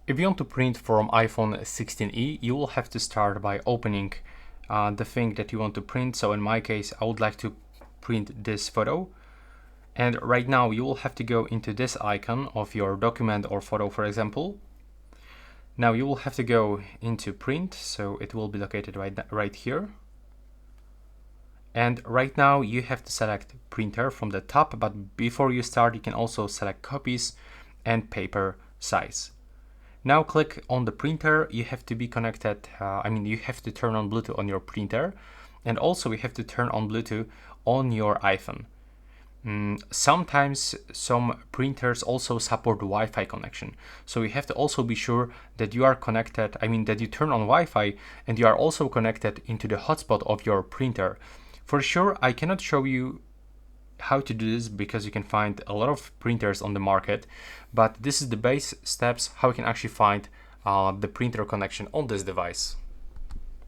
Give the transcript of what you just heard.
If you want to print from iPhone 16e, you will have to start by opening the thing that you want to print. So in my case, I would like to print this photo. And right now you will have to go into this icon of your document or photo, for example. Now you will have to go into print, so it will be located right here. And right now you have to select printer from the top, but before you start, you can also select copies and paper size. Now click on the printer. You have to be connected, you have to turn on Bluetooth on your printer, and also you have to turn on Bluetooth on your iPhone. Sometimes some printers also support Wi-Fi connection, so you have to also be sure that you are connected, that you turn on Wi-Fi and you are also connected into the hotspot of your printer. For sure, I cannot show you how to do this because you can find a lot of printers on the market, but this is the base steps how you can actually find the printer connection on this device.